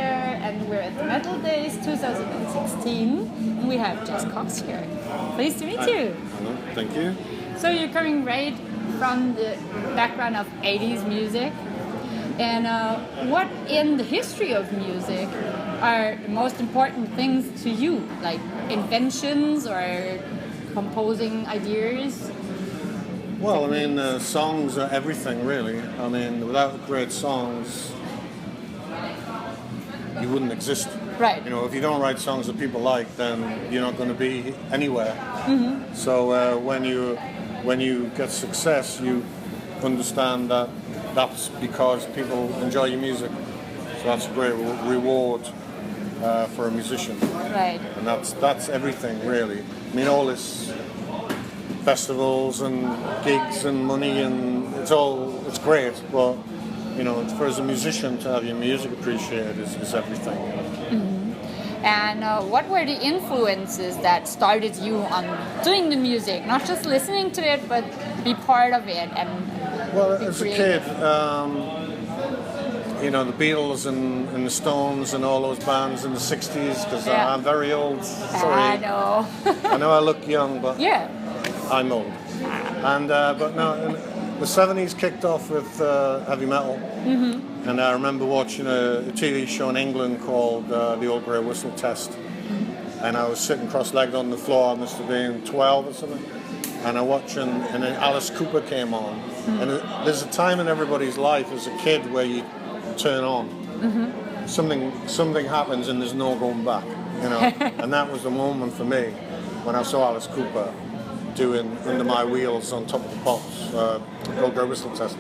here, and we're at the Metaldays 2016. And we have Jess Cox here. Pleased to meet you. Hello, thank you. So you're coming right from the background of 80s music. And what in the history of music are the most important things to you? Like inventions or composing ideas? Well, I mean, songs are everything, really. I mean, without great songs, you wouldn't exist. Right. You know, if you don't write songs that people like, then you're not going to be anywhere. Mm-hmm. So when you get success, you understand that that's because people enjoy your music. So that's a great reward for a musician. Right. And that's everything, really. I mean, all this festivals and gigs and money, and it's great, but you know, for as a musician to have your music appreciated is everything. You know? Mm-hmm. And what were the influences that started you on doing the music, not just listening to it, but be part of it and well, as a kid, you know, the Beatles and the Stones and all those bands in the 60s, because I'm very old. Sorry. I know. I know I look young, but yeah. I'm old. And but no, the 70s kicked off with heavy metal. Mm-hmm. And I remember watching a TV show in England called The Old Grey Whistle Test. Mm-hmm. And I was sitting cross-legged on the floor, I must have been 12 or something. And I watched, and then Alice Cooper came on. Mm-hmm. And there's a time in everybody's life as a kid where you turn on. Mm-hmm. Something happens and there's no going back, you know. And that was the moment for me when I saw Alice Cooper doing Under My Wheels on Top of the Pops, Old Grey Whistle Test.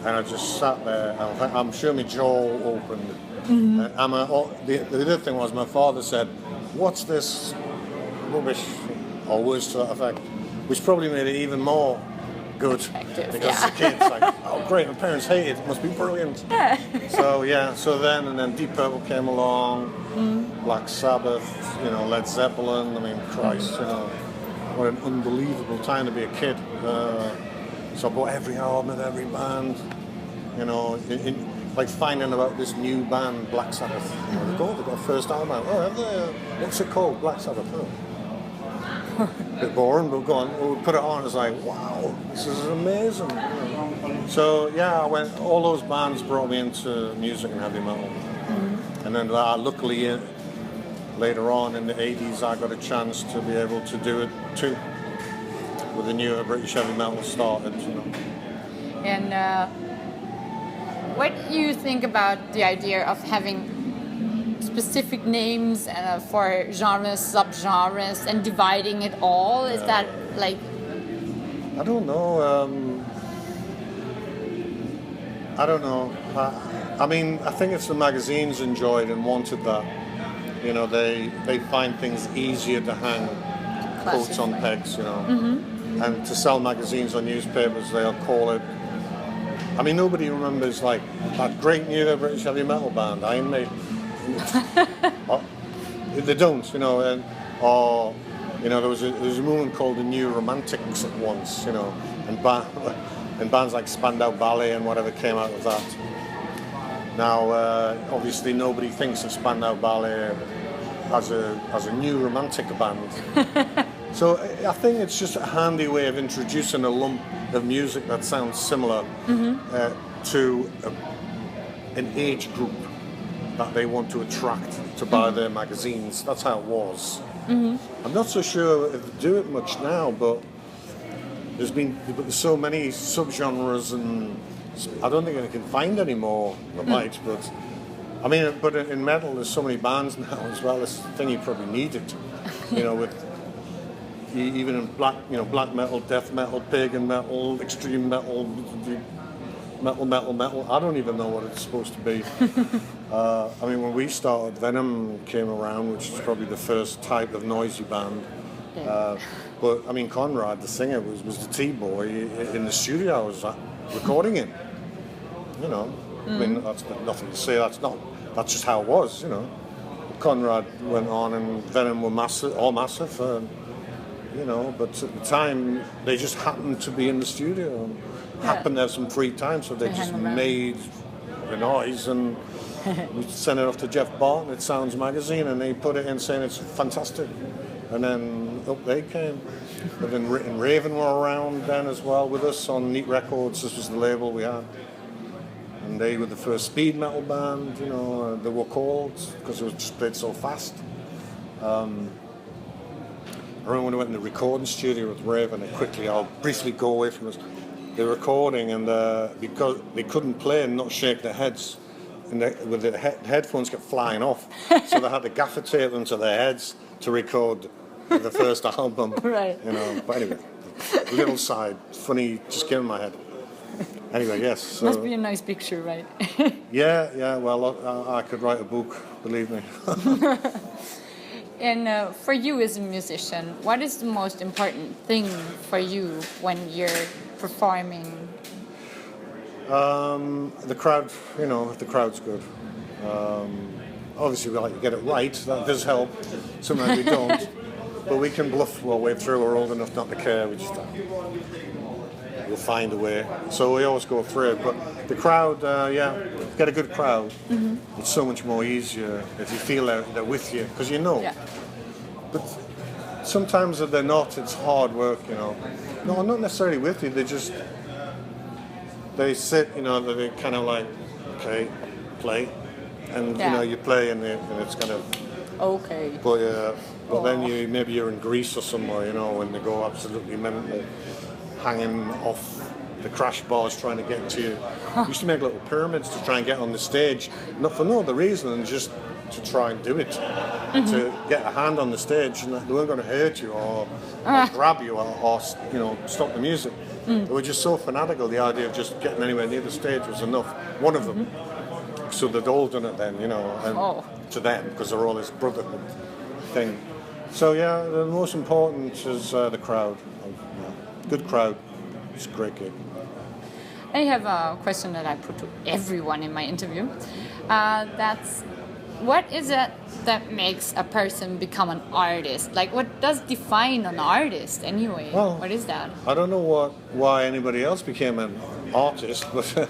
And I just sat there, I'm sure my jaw opened. Mm-hmm. The other thing was, my father said, "What's this rubbish?" or words to that effect, which probably made it even more good. Because the kids like, "Oh great, my parents hate it, it must be brilliant." Yeah. so then Deep Purple came along, Black Sabbath, you know, Led Zeppelin, I mean, Christ, you know. What an unbelievable time to be a kid. So I bought every album of every band, you know, like finding about this new band, Black Sabbath. You know, they've got a first album out. Oh, have they? What's it called? Black Sabbath. Oh. A bit boring, but go on. We'll put it on. It's like, wow, this is amazing. So yeah, all those bands brought me into music and heavy metal. Mm-hmm. And then luckily, later on in the 80s, I got a chance to be able to do it too, with the newer British heavy metal started, you know. And what do you think about the idea of having specific names for genres, subgenres, and dividing it all? Is that like... I don't know. I don't know. I mean, I think it's the magazines enjoyed and wanted that. You know, they find things easier to hang quotes on pegs, you know. Mm-hmm. And to sell magazines or newspapers, they'll call it... I mean, nobody remembers, like, that great new British heavy metal band, Iron Maiden. They don't, you know. Or, you know, there was a movement called the New Romantics at once, you know. And bands like Spandau Ballet and whatever came out of that. Now, obviously, nobody thinks of Spandau Ballet as a new romantic band. So I think it's just a handy way of introducing a lump of music that sounds similar to an age group that they want to attract to buy their magazines. That's how it was. Mm-hmm. I'm not so sure if they do it much now, but there's so many subgenres, and I don't think I can find any more. I might, but I mean, but in metal, there's so many bands now as well. It's the thing you probably needed, you know, with even in black metal, death metal, pagan metal, extreme metal, metal. I don't even know what it's supposed to be. I mean, when we started, Venom came around, which is probably the first type of noisy band. But I mean, Conrad, the singer, was the T-boy in the studio I was recording in. You know, I mean, that's nothing to say. That's just how it was. You know, Conrad went on, and Venom were massive. You know, but at the time they just happened to be in the studio, and happened to have some free time, so they just made the noise, and We sent it off to Jeff Barton at Sounds Magazine, and they put it in saying it's fantastic. And then up they came. But then Raven were around then as well with us on Neat Records. This was the label we had. And they were the first speed metal band, you know, they were called, because it was just played so fast. I remember when I went in the recording studio with Raven, and quickly, I'll briefly go away from this. They were recording, and because they couldn't play and not shake their heads, and with the headphones kept flying off, so they had to gaffer tape them to their heads to record the first album. Right. You know, but anyway, a little side, funny, just came in my head. Anyway, yes. So, must be a nice picture, right? yeah. Well, I could write a book, believe me. And for you as a musician, what is the most important thing for you when you're performing? The crowd, you know, if the crowd's good. Obviously, we like to get it right. That does help. Sometimes we don't. But we can bluff our way through. We're old enough not to care. We just we'll find a way. So we always go through it. But the crowd, get a good crowd. Mm-hmm. It's so much more easier if you feel they're with you, because you know. Yeah. But sometimes if they're not, it's hard work, you know. No, not necessarily with you. They sit, you know, they're kind of like, okay, play. And, you know, you play and it's kind of... Okay. But then maybe you're in Greece or somewhere, you know, and they go absolutely mental, hanging off the crash bars trying to get to you. We used to make little pyramids to try and get on the stage, not for no other reason than just to try and do it, to get a hand on the stage, and they weren't going to hurt you or grab you or you know, stop the music. They were just so fanatical. The idea of just getting anywhere near the stage was enough. One of them. So they'd all done it then, you know, and to them, because they're all this brotherhood thing. So yeah, the most important is the crowd. Good crowd. It's a great gig. I have a question that I put to everyone in my interview. That's, what is it that makes a person become an artist? Like, what does define an artist anyway? Well, what is that? I don't know why anybody else became an artist, but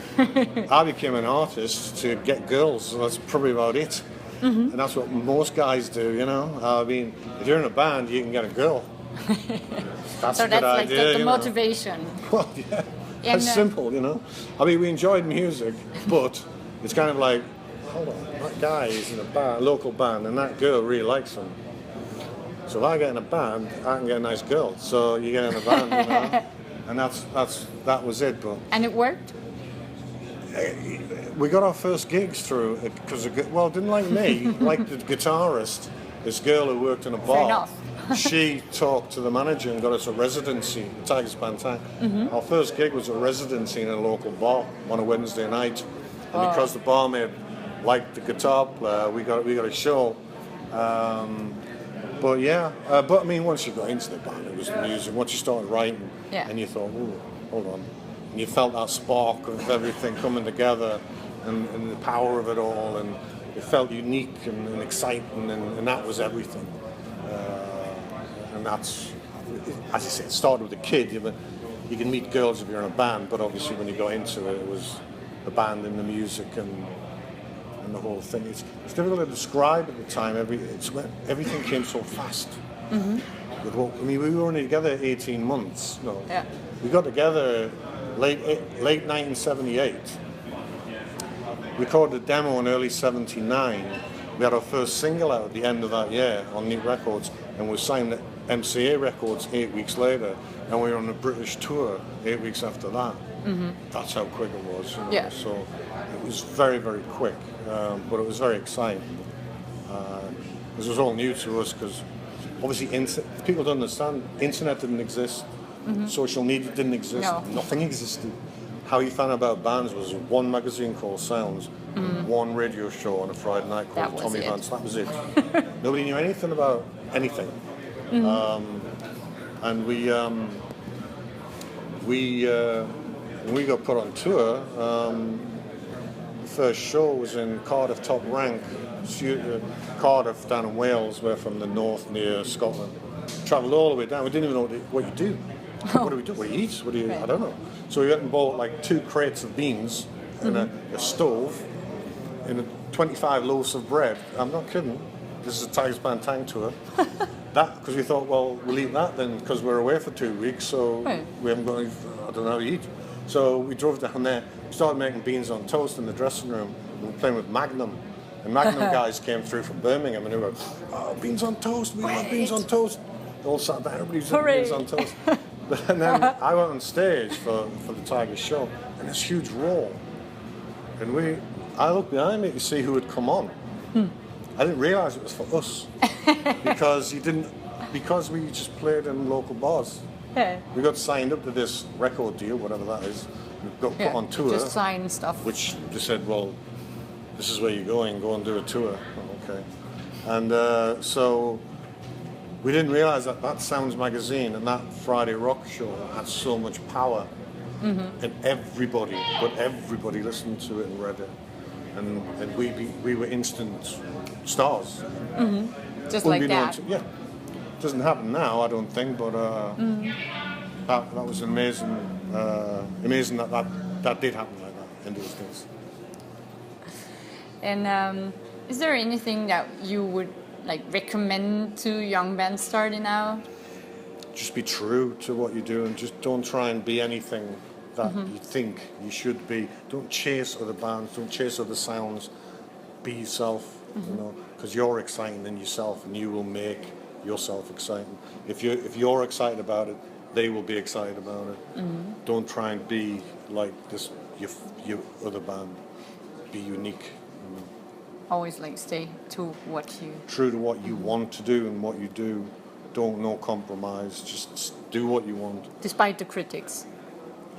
I became an artist to get girls. So that's probably about it. Mm-hmm. And that's what most guys do, you know. I mean, if you're in a band, you can get a girl. That's so a good that's like idea, the motivation. Well, yeah. It's simple, you know. I mean, we enjoyed music, but it's kind of like, hold on, that guy is in a band, local band, and that girl really likes him. So if I get in a band, I can get a nice girl. So you get in a band, you know, and that was it. But and it worked. We got our first gigs through it because, well, didn't like me, like the guitarist, this girl who worked in a bar. Fair enough. She talked to the manager and got us a residency, Tigers Band Tank. Mm-hmm. Our first gig was a residency in a local bar on a Wednesday night, and because the barmaid liked the guitar player, we got a show. But I mean, once you got into the band, it was the music. Once you started writing, and you thought, "Ooh, hold on," and you felt that spark of everything coming together, and the power of it all, and it felt unique and exciting, and that was everything. And that's, as you say, it started with a kid. You can meet girls if you're in a band, but obviously when you got into it, it was the band and the music and the whole thing. It's difficult to describe at the time. Everything came so fast. Mm-hmm. We were only together 18 months. No, we got together late 1978. Recorded a demo in early '79. We had our first single out at the end of that year on Neat Records, and we signed at MCA Records 8 weeks later, and we were on a British tour 8 weeks after that. Mm-hmm. That's how quick it was. You know? Yeah. So it was very, very quick, but it was very exciting. This was all new to us because obviously people don't understand, internet didn't exist, social media didn't exist, nothing existed. How you found out about bands was one magazine called Sounds, one radio show on a Friday night called Tommy Vance. That was it. Nobody knew anything about anything. And when we got put on tour, the first show was in Cardiff Top Rank, Cardiff down in Wales. We're from the north near Scotland. Travelled all the way down. We didn't even know what you do. What do we do? What do you eat? I don't know. So we went and bought like 2 crates of beans and a stove 25 loaves of bread. I'm not kidding. This is a Tigers Band Tang tour. That, because we thought, well, we'll eat that then, because we're away for 2 weeks, so we haven't got any, I don't know how to eat. So we drove down there, started making beans on toast in the dressing room, and we were playing with Magnum. And Magnum guys came through from Birmingham, and they were, oh, beans on toast, we love beans on toast. They all sat down, everybody's eating beans on toast. And then I went on stage for the Tigers show, and this huge roar. And I looked behind me to see who had come on. I didn't realise it was for us because we just played in local bars. Yeah. We got signed up to this record deal, whatever that is. We got put on tour. Just sign stuff. Which they said, well, this is where you're going. Go and do a tour. Oh, okay. And so we didn't realise that Sounds magazine and that Friday Rock show had so much power, and everybody listened to it and read it. And we were instant stars. Just like that. Yeah. Doesn't happen now, I don't think, but that was amazing that did happen like that in those days. And is there anything that you would recommend to young bands starting out? Just be true to what you do, and just don't try and be anything that you think you should be. Don't chase other bands, don't chase other sounds. Be yourself, because you're exciting in yourself, and you will make yourself exciting. If you're excited about it, they will be excited about it. Don't try and be like this your other band. Be unique. Always stay to true to what you want to do and what you do. No compromise. Just do what you want. Despite the critics.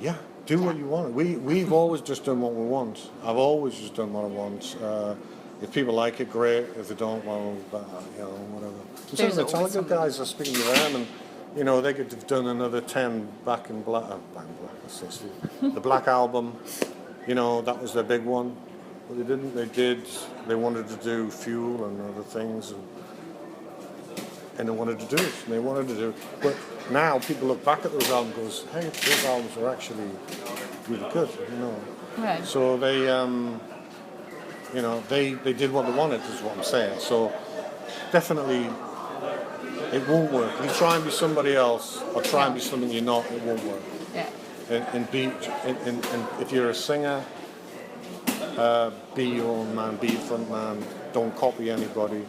Yeah, do what you want. We've always just done what we want. I've always just done what I want. If people like it, great. If they don't, well, whatever. And some of the Metallica guys are speaking to them, and they could have done another 10 Back in Black. The Black album. That was their big one, but they didn't. They wanted to do Fuel and other things, and they wanted to do it. And they wanted to do it. But now people look back at those albums and goes, hey, those albums were actually really good. Right. So they. They did what they wanted, is what I'm saying. So definitely, it won't work. If you try and be somebody else or try and be something you're not, it won't work. Yeah. And if you're a singer, be your own man, be a front man. Don't copy anybody,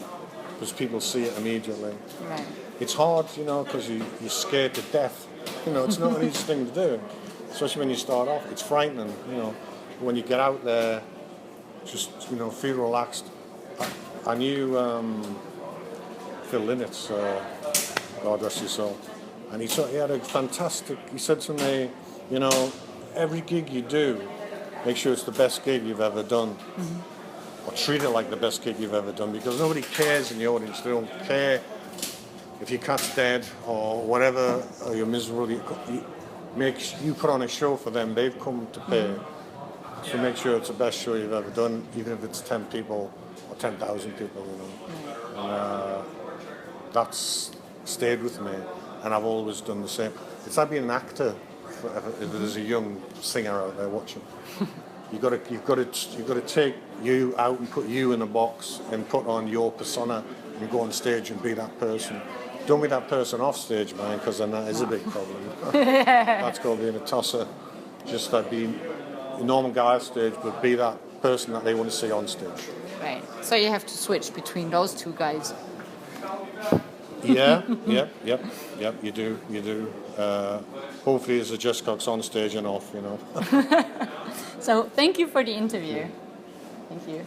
because people see it immediately. Right. It's hard, because you're scared to death. It's not an easy thing to do, especially when you start off. It's frightening, when you get out there. Just feel relaxed. I knew Phil Linnett's, God rest his soul, and he had a fantastic. He said to me, every gig you do, make sure it's the best gig you've ever done, or treat it like the best gig you've ever done, because nobody cares in the audience. They don't care if your cat's dead or whatever, or you're miserable. You put on a show for them. They've come to pay. So make sure it's the best show you've ever done, even if it's 10 people or 10,000 people, And that's stayed with me, and I've always done the same. It's like being an actor. If there's a young singer out there watching, you've got to take you out and put you in a box and put on your persona and go on stage and be that person. Don't be that person off stage, man, because then that is a big problem. That's called being a tosser. Just like being a normal guy off stage, but be that person that they want to see on stage. Right. So you have to switch between those two guys. Yeah, yep. You do. Hopefully, there's a Jess Cox on stage and off. So thank you for the interview. Thank you.